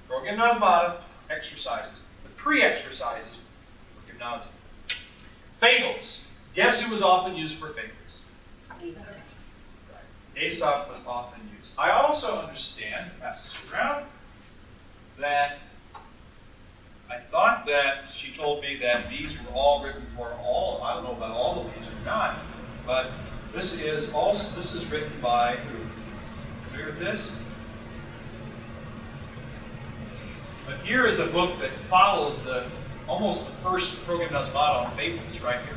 Progymnasmata, exercises. The pre-exercises for gymnasium. Fables. Guess who was often used for fables? Aesop was often used. I also understand, pass this around, that I thought that she told me that these were all written for all. I don't know about all of these or not, but this is written by who? Familiar with this? But here is a book that follows almost the first Progymnasmata on fables right here.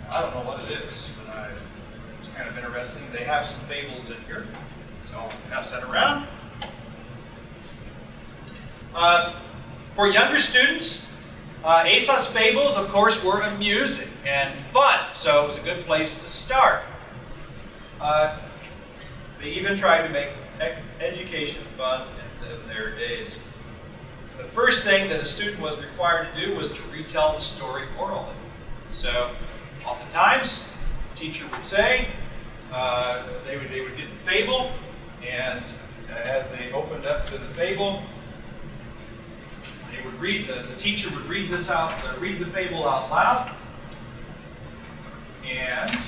I don't know what it is, but it's kind of interesting. They have some fables in here, so I'll pass that around. For younger students, Aesop's fables, of course, were amusing and fun, so it was a good place to start. They even tried to make education fun in their days. The first thing that a student was required to do was to retell the story orally. So, oftentimes, the teacher would say, they would get the fable, and as they opened up to the fable, they would read. The teacher would read this out, read the fable out loud, and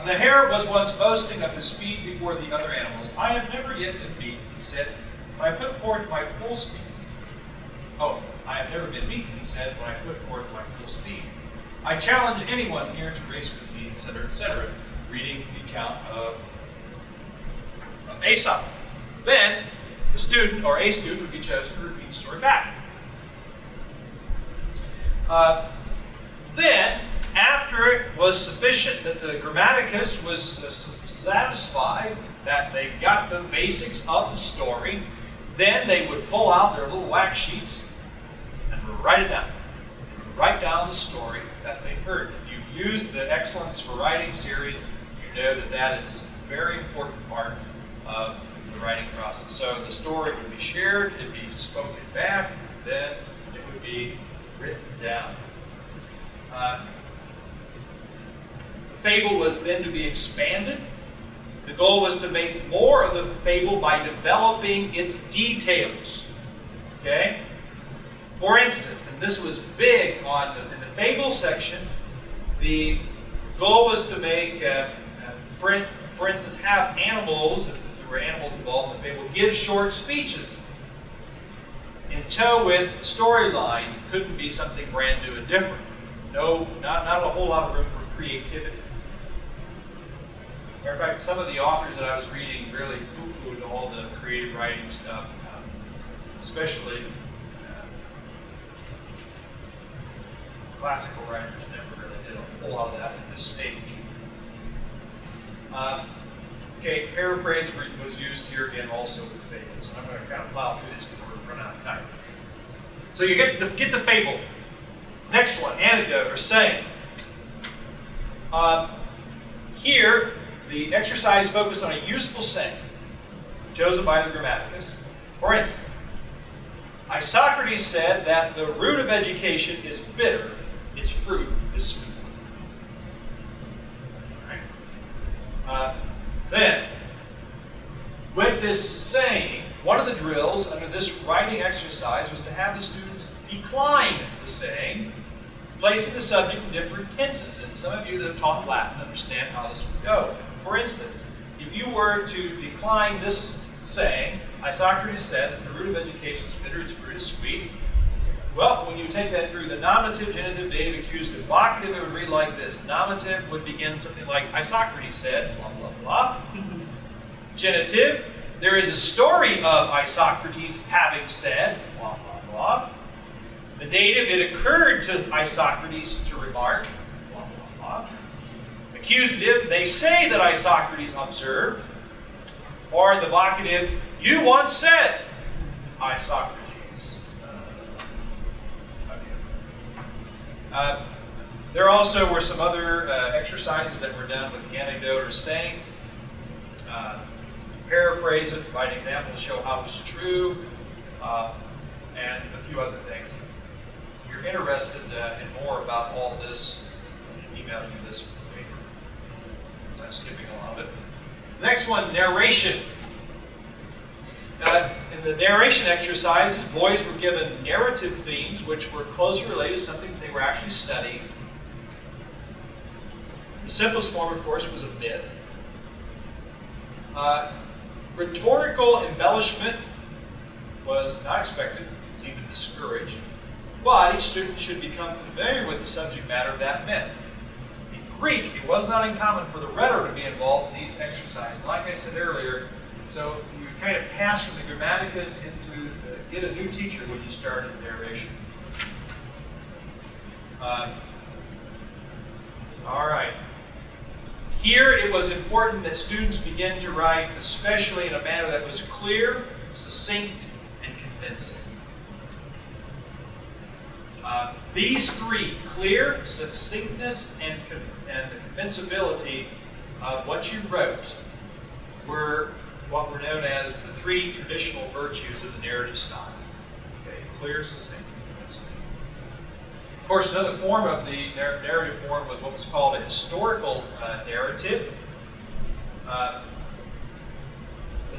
the hare was once boasting of his speed before the other animals. I have never yet been beaten, he said, when I put forth my full speed. Oh, I have never been beaten, he said, when I put forth my full speed. I challenge anyone here to race with me, etc., etc. Reading the account of Aesop. Then, the student, or a student, would be chosen to repeat the story back. Then, after it was sufficient that the grammaticus was satisfied that they got the basics of the story, then they would pull out their little wax sheets and write it down. They would write down the story that they heard. If you've used the Excellence for Writing series, you know that that is a very important part of the writing process. So the story would be shared, it would be spoken back, then it would be written down. The fable was then to be expanded. The goal was to make more of the fable by developing its details. Okay? For instance, and this was big in the fable section, the goal was to make, for instance, have animals, if there were animals involved in the fable, give short speeches. In tow with storyline, couldn't be something brand new and different. No, not a whole lot of room for creativity. Matter of fact, some of the authors that I was reading really poo-pooed all the creative writing stuff, especially classical writers never really did a whole lot of that at this stage. Okay, paraphrase was used here again also with the fables. I'm going to kind of plow through this because we're running out of time. So you get the fable. Next one, anecdote or saying. Here, the exercise focused on a useful saying chosen by the grammaticus. For instance, Isocrates said that the root of education is bitter, its fruit is sweet. Then, with this saying, one of the drills under this writing exercise was to have the students decline the saying, placing the subject in different tenses. And some of you that have taught Latin understand how this would go. For instance, if you were to decline this saying, Isocrates said that the root of education is bitter, its fruit is sweet. Well, when you take that through the nominative, genitive, dative, accusative, vocative, it would read like this. Nominative would begin something like, Isocrates said, blah, blah, blah. Genitive, there is a story of Isocrates having said, blah, blah, blah. The dative, it occurred to Isocrates to remark, blah, blah, blah. Accusative, they say that Isocrates observed. Or the vocative, you once said, Isocrates. There also were some other exercises that were done with the anecdote or saying. Paraphrase it, provide an example to show how it was true, and a few other things. If you're interested in more about all this, I can email you this paper, since I'm skipping a lot of it. Next one, narration. In In the narration exercises, boys were given narrative themes which were closely related to something they were actually studying. The simplest form, of course, was a myth. Rhetorical embellishment was not expected, it was even discouraged, but each student should become familiar with the subject matter of that myth. In Greek, it was not uncommon for the rhetor to be involved in these exercises. Like I said earlier, so you kind of pass from the grammaticus into get a new teacher when you start in narration. All right. Here it was important that students begin to write, especially in a manner that was clear, succinct, and convincing. These three, clear, succinctness, and the convincibility of what you wrote, were what were known as the three traditional virtues of the narrative style. Okay, clear, succinct, and convincing. Of course, another form of the narrative form was what was called a historical narrative. The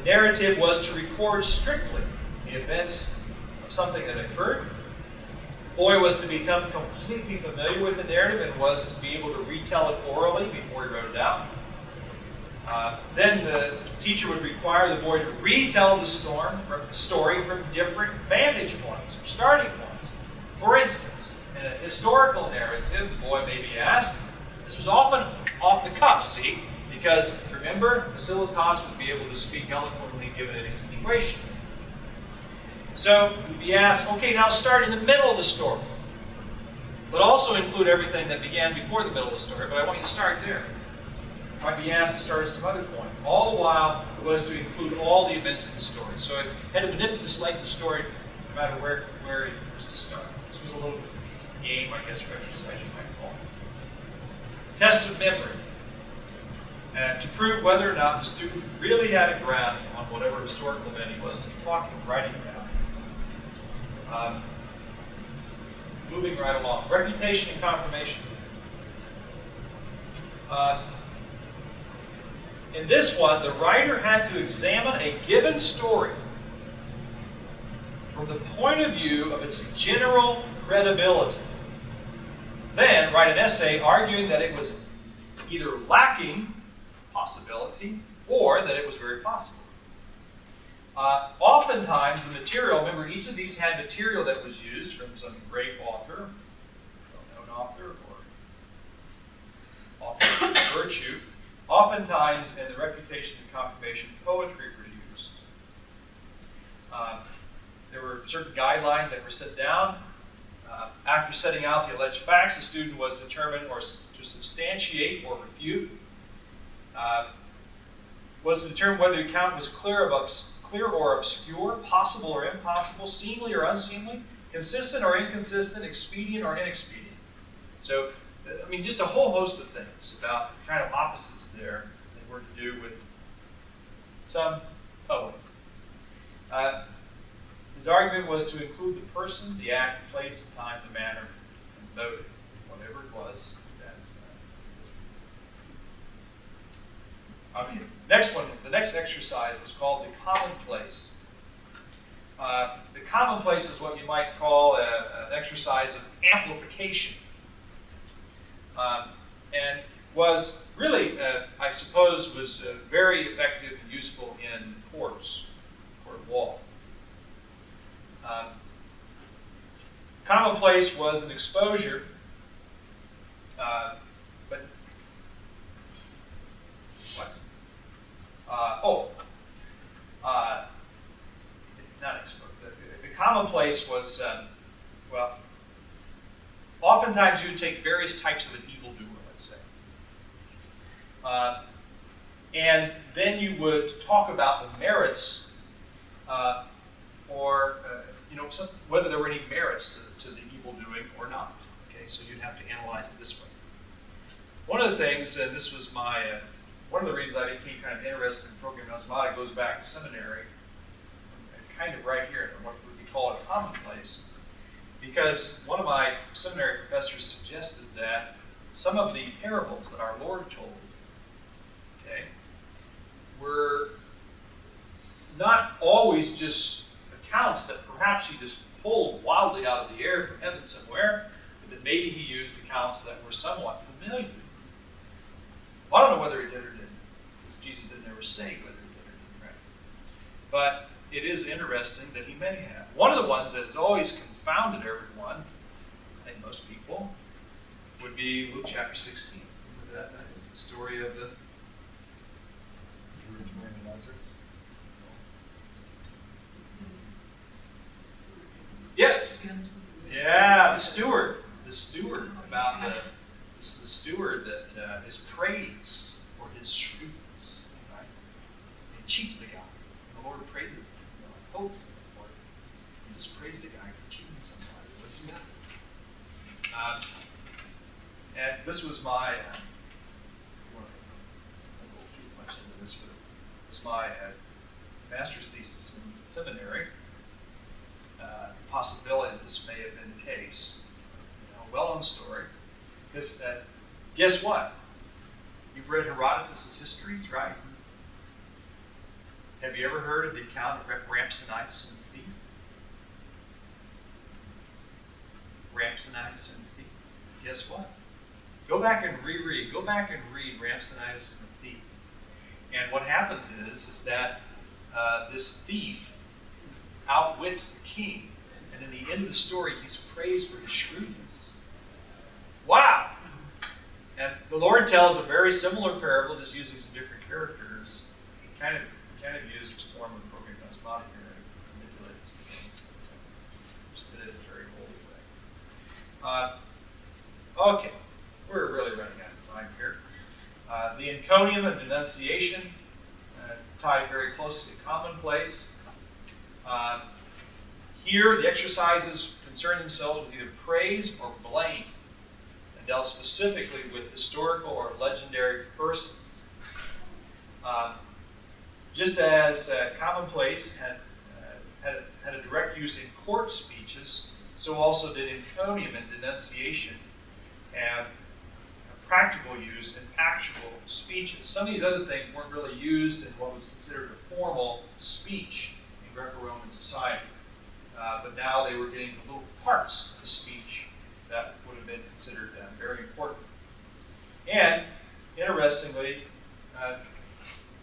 narrative was to record strictly the events of something that occurred. The boy was to become completely familiar with the narrative and was to be able to retell it orally before he wrote it out. Then the teacher would require the boy to retell the story from different vantage points, or starting points. For instance, in a historical narrative, the boy may be asked, this was often off the cuff, see? Because, remember, Facilitas would be able to speak eloquently given any situation. So, you'd be asked, okay, now start in the middle of the story. But also include everything that began before the middle of the story, but I want you to start there. You might be asked to start at some other point. All the while, it was to include all the events in the story. So it had to manipulate the story no matter where it was to start. This was a little game, I guess, or exercise you might call it. Test of memory. To prove whether or not the student really had a grasp on whatever historical event he was to be talking, writing about. Moving right along. Refutation and confirmation. In this one, the writer had to examine a given story from the point of view of its general credibility. Then write an essay arguing that it was either lacking possibility or that it was very possible. Oftentimes, the material, remember, each of these had material that was used from some great author, well-known author, or author of virtue. Oftentimes, in the refutation and confirmation, poetry was used. There were certain guidelines that were set down. After setting out the alleged facts, the student was determined or to substantiate or refute. Was to determine whether the account was clear or obscure, possible or impossible, seemly or unseemly, consistent or inconsistent, expedient or inexpedient. So, I mean, just a whole host of things about kind of opposites there that were to do with some poet. His argument was to include the person, the act, the place, the time, the manner, and motive, whatever it was that next one, the next exercise was called the commonplace. The commonplace is what you might call an exercise of amplification. And was really, I suppose, was very effective and useful in courts, court of law. Commonplace was an exposure, but what? Not exposure. The commonplace was, well, oftentimes you would take various types of an evildoer, let's say. And then you would talk about the merits or whether there were any merits to the evil doing or not. Okay, so you'd have to analyze it this way. One of the things, and this was one of the reasons I became kind of interested in Progymnasmata goes back to seminary, and kind of right here in what would be called a commonplace, because one of my seminary professors suggested that some of the parables that our Lord told, okay, were not always just accounts that perhaps he just pulled wildly out of the air from heaven somewhere, but that maybe he used accounts that were somewhat familiar. Well, I don't know whether he did or didn't, because Jesus didn't ever say whether he did or didn't, right? But it is interesting that he may have. One of the ones that has always confounded everyone, I think most people, would be Luke chapter 16. Remember that is the story of the Rich man and Lazarus. Yes. Yeah, the steward. The steward, about the steward that is praised for his shrewdness, right? He cheats the guy. The Lord praises him. Hopes in the Lord. He just praised the guy for cheating somebody. What did you do? And this was my, I won't go too much into this, but it was my master's thesis in seminary. Possibility that this may have been the case. Well-known story. Because guess what? You've read Herodotus' histories, right? Have you ever heard of the account of Rhampsinius and the thief? Rhampsinius and the thief. Guess what? Go back and reread. Go back and read Rhampsinius and the thief. And what happens is that this thief outwits the king. And in the end of the story, he's praised for his shrewdness. Wow! And the Lord tells a very similar parable, just using some different characters. He kind of used the form of Progymnasmata here and manipulated some things. Just did it in a very holy way. Okay, we're really running out of time here. The encomium and denunciation tied very closely to commonplace. Here, the exercises concern themselves with either praise or blame, and dealt specifically with historical or legendary persons. Just as commonplace had a direct use in court speeches, so also did encomium and denunciation have a practical use in actual speeches. Some of these other things weren't really used in what was considered a formal speech in Greco-Roman society. But now they were getting the little parts of the speech that would have been considered very important. And, interestingly,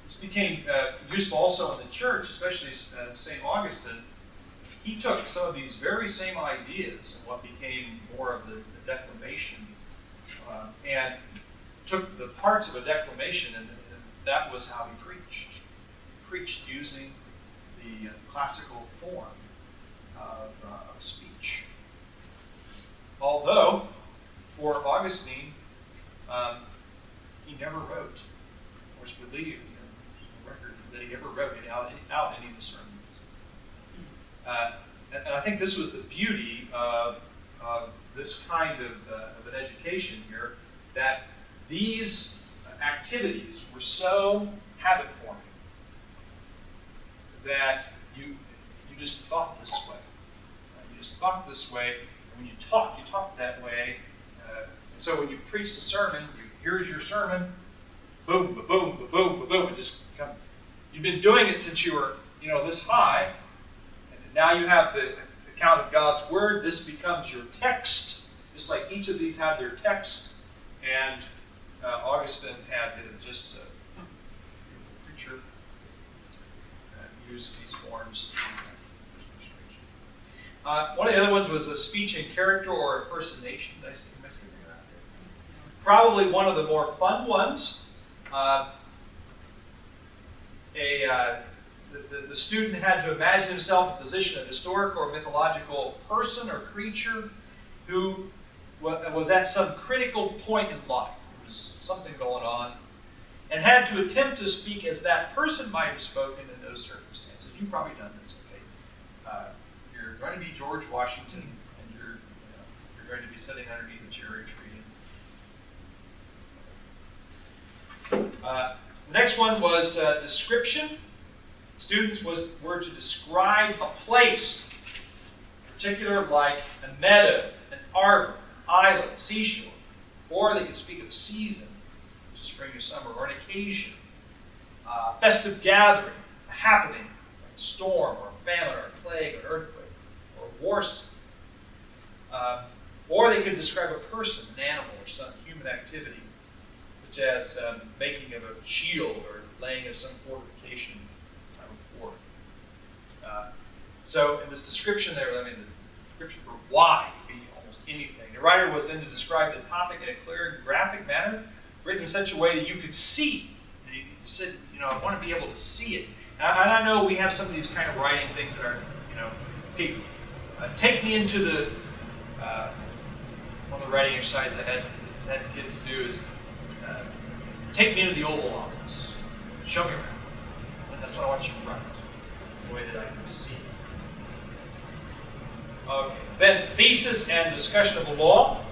this became useful also in the church, especially St. Augustine. He took some of these very same ideas and what became more of the declamation and took the parts of a declamation, and that was how he preached. He preached using the classical form of speech. Although, for Augustine, he never wrote, or is believed in the record that he ever wrote out any of the sermons. And I think this was the beauty of this kind of an education here, that these activities were so habit-forming that you just thought this way. You just thought this way, and when you talk that way. And so when you preach the sermon, here's your sermon, boom, ba-boom, ba-boom, ba-boom, it just come. You've been doing it since you were, this high, and now you have the account of God's Word. This becomes your text, just like each of these had their text, and Augustine had just a preacher use these forms. One of the other ones was a speech in character or impersonation. Did I skip that out there? Probably one of the more fun ones. The student had to imagine himself in the position of historical or mythological person or creature who was at some critical point in life. There was something going on, and had to attempt to speak as that person might have spoken in those circumstances. You've probably done this, okay? You're going to be George Washington, and you're going to be sitting underneath a cherry tree. The next one was description. Students were to describe a place, in particular like a meadow, an arbor, island, seashore, or they could speak of a season, which is spring or summer, or an occasion, a festive gathering, a happening, like a storm or a famine or a plague or force. Or they could describe a person, an animal, or some human activity, such as making of a shield or laying of some fortification or fort. So in this description there, I mean, the description for why could be almost anything. The writer was then to describe the topic in a clear and graphic manner, written in such a way that you could see. You said, I want to be able to see it. And I know we have some of these kind of writing things that are, okay, take me into the, one of the writing exercises I had the kids do is, take me into the Oval Office. Show me around. And that's what I want you to write, the way that I can see it. Okay. Then thesis and discussion of the law.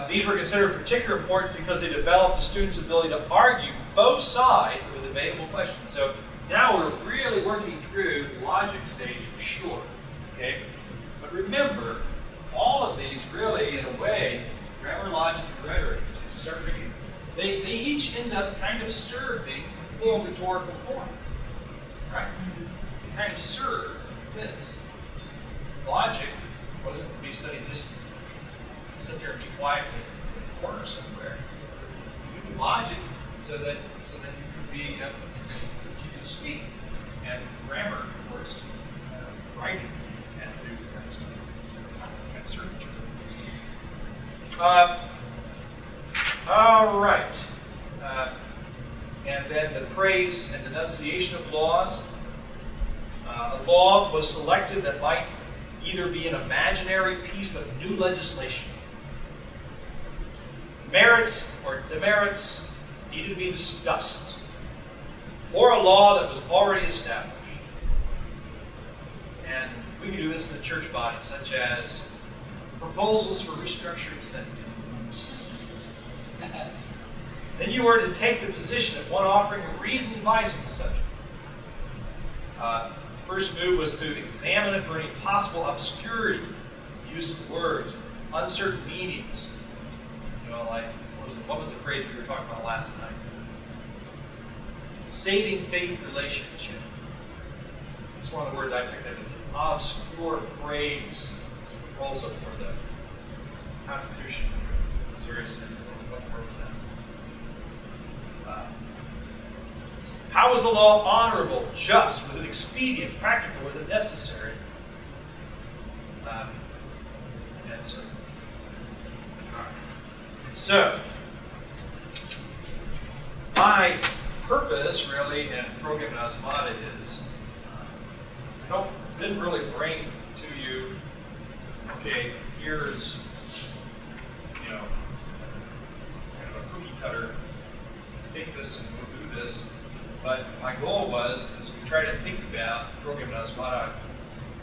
These were considered of particular importance because they developed the student's ability to argue both sides of a debatable question. So now we're really working through the logic stage for sure. Okay? But remember, all of these really, in a way, grammar, logic, and rhetoric, as you start reading, they each end up kind of serving a full rhetorical form. Right? They kind of serve this. Logic wasn't to be studied just sit there and be quietly in the corner somewhere. You do logic so that you could be so that you could speak. And grammar, of course, writing and do kind of search. All right. And then the praise and denunciation of laws. A law was selected that might either be an imaginary piece of new legislation. Merits or demerits needed to be discussed, or a law that was already established. And we can do this in the church body, such as proposals for restructuring Senate. Then you were to take the position of one offering reasoned advice on the subject. First move was to examine it for any possible obscurity, use of words, uncertain meanings. Like, what was the phrase we were talking about last night? Saving faith relationship. It's one of the words I picked up. An obscure phrase. It's a proposal for the Constitution. It's very simple. What word is that? How was the law honorable, just? Was it expedient, practical? Was it necessary? And so. So, my purpose really in Progymnasmata is, I didn't really bring to you, okay, here's, kind of a cookie cutter, take this and we'll do this. But my goal was, as we try to think about Progymnasmata, I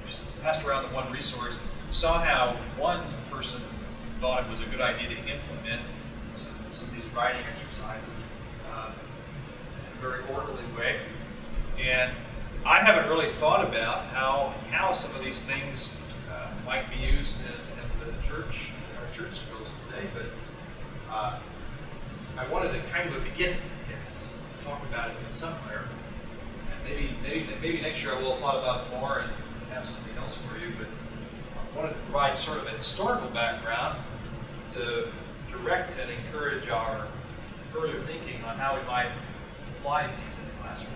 just passed around the one resource, saw how one person thought it was a good idea to implement some of these writing exercises in a very orderly way. And I haven't really thought about how some of these things might be used in the church, in our church schools today. But I wanted to kind of begin this, talk about it somewhere. And maybe next year I will have thought about it more and have something else for you. But I wanted to provide sort of a historical background to direct and encourage our further thinking on how we might apply these in the classroom.